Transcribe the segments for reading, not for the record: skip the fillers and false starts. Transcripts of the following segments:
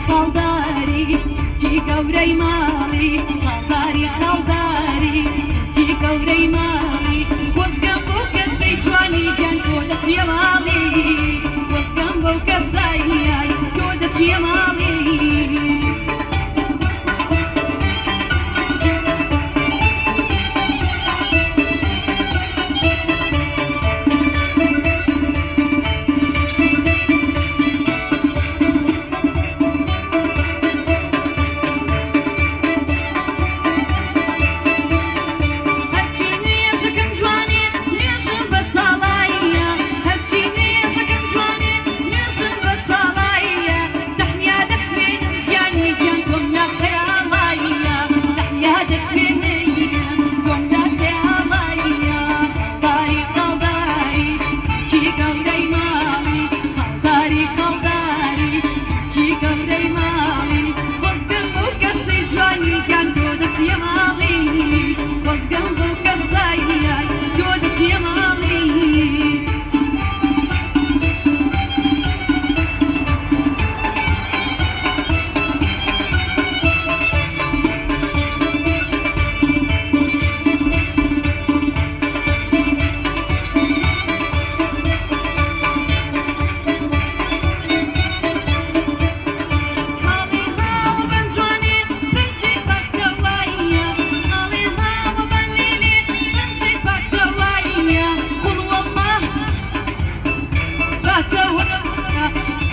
خەڵداری کی گەورەی ماڵی خەڵداری خەڵداری کی گەورەی ماڵی وەزگەم بۆ کەسەی جوانی گیان تۆ دەچیە ماڵی وەزگەم بۆ کەسایی تۆ دەچیە ماڵی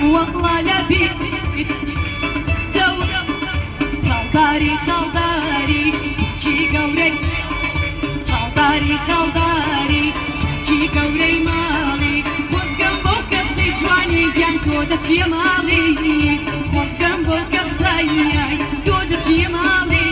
والله لبي دولة خەڵداری خەڵداری کی گەورەی خەڵداری خەڵداری کی گەورەی ماڵی وەزگەم بۆ کەسی جوانی گیان تۆ دەچیە ماڵی وەزگەم بۆ کەسایی تۆ دەچیە ماڵی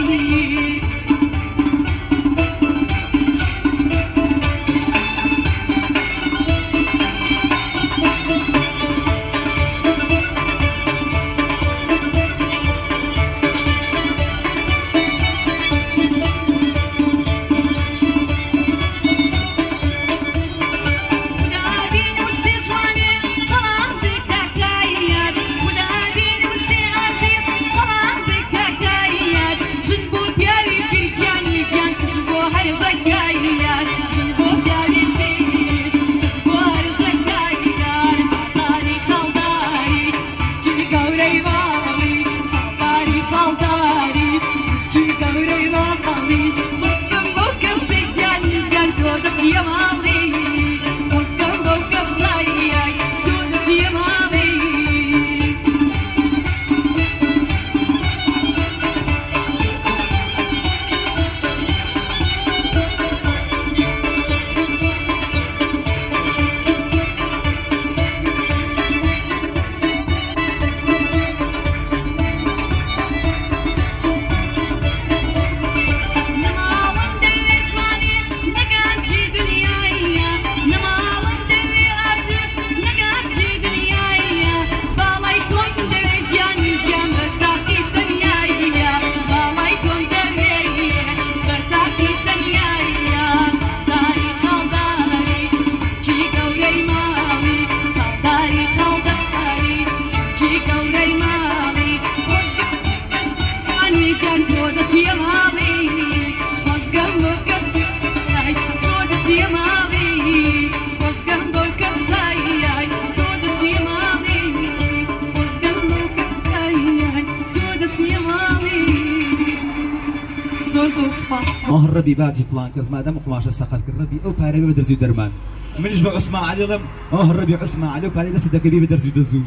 ربي باجي فلان كز ما دام قماش استقد ربي او باري بدرزي درمان منش بعثمان علي لم ربي عثمان علي وباري دس دكبي بدرزي دزو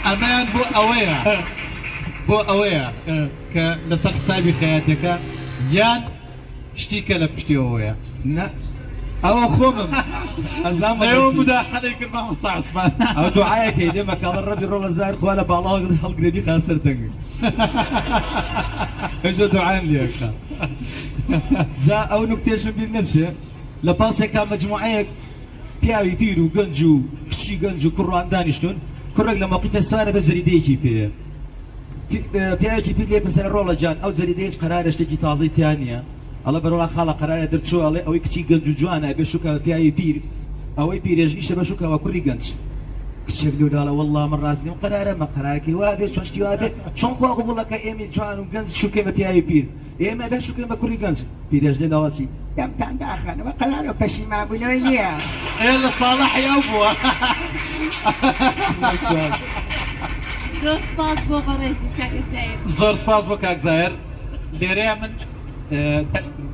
امان بو اويا ك لسر حسابي خياتك يان شتيك لبشتي اويا لا او خومم الزام يوم مداحنه يكون معه صح عثمان او دعائك لما كان ربي رول الزاهر خواله بالله خلق ربي خاسرتك ايش دعاء لي اكثر جاء او نكتشف بالنسبه لباسك مجموعه بياوي بيرو گنجو كشي گنجو قران دانشتون كرق لما قيت ساره بزريديكي في بياوي بيلي مثلا رولا جان او زريديش قرار اشتكي تازي ثانيه الله برولا خاله قرار درت شو او كشي گنجو جوانا بشوكا بياوي بير او بيرج ايش بشوكا وكري گنج کچێک لەوداڵە وەڵڵا من ڕازنیم قەرارە مە قەرارەکەی وا بێت چۆن شتی وا بێت چۆن خوا قبوڵەکە ئێمە جوان و گەنج شوکەی بە پیاوی پیر ئێمە بە شوکەی بە کوڕی گەنج پیرێژ لێ داواسی دەمتان داخەنەوە قەرارە پەشیمانبوونەوەی نییە إلا صالح يا أبوه زۆر سپاس بۆ بەڕێزی کاکە زایر زۆر سپاس بۆ کاک زایر لێرەیە من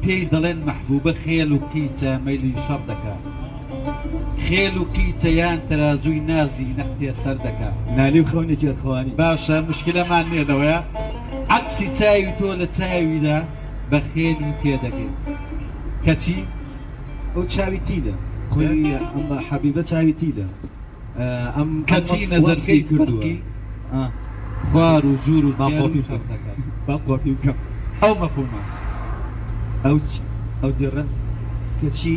پێی دەڵێن مەحبوبە خێل و قیچە مەیلی شەڕ دەکات خێل و قیچە یان تەرازووی نازی نەختێ سەر دەکات نالی و خەونێکی ئەرخەوانی باشە مشکلەمان نێنەوەیە عەکسی چاوی تۆ لە چاویدا بە خێلی تێدەگەێت کەچی ئەو چاوی تیدە خۆی ئەم حەبیبە چاوی تیدە ئەم کەچی نەزەرگەی کردووە خوار و ژوور و باقۆپی شەڕ دەکات باقۆپی بکەم ئەو مەفهومە ئەو دێڕە کەچی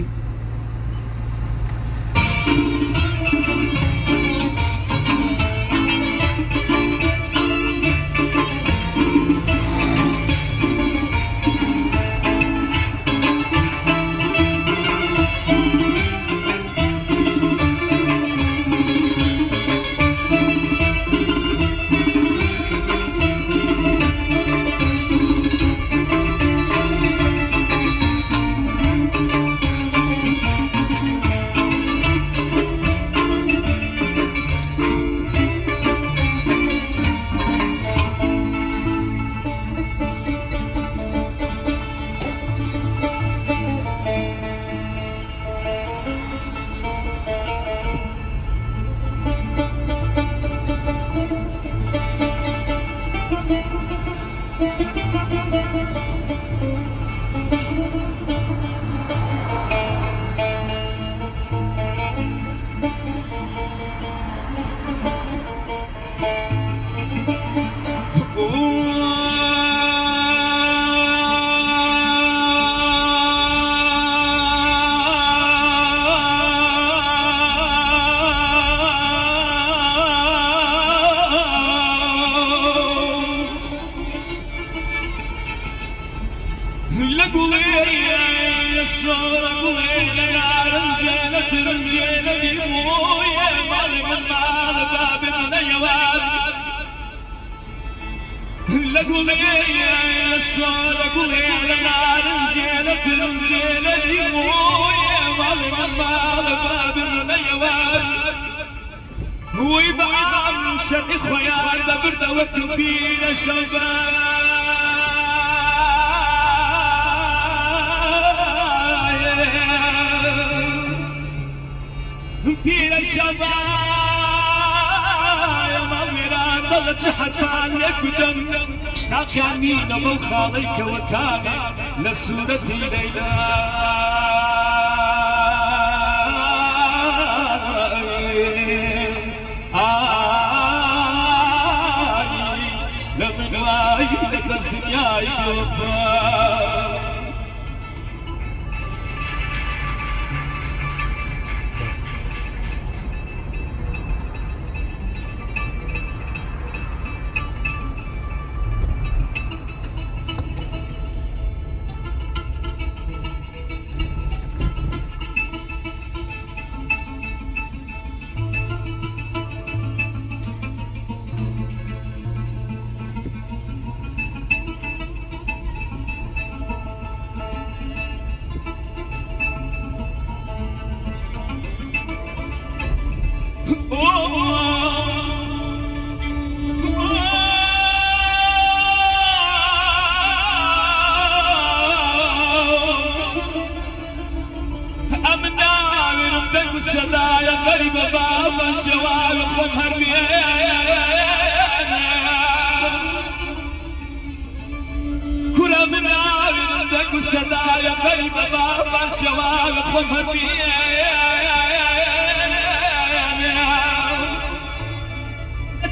ويبعد شد خيال ببرد وكبير الشباب بير الشباب مغيران ضلت حجان يقدم اشتاق يمين ابو خاليك وكامل لسورة ليلى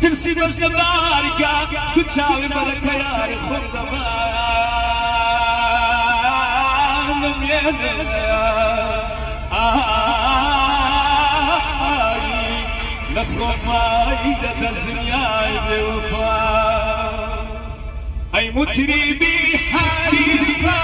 تنسي بس نباركا بتساوي بركة يا خرد لفظ ما إذا الدنيا بوفا أي متري بحالي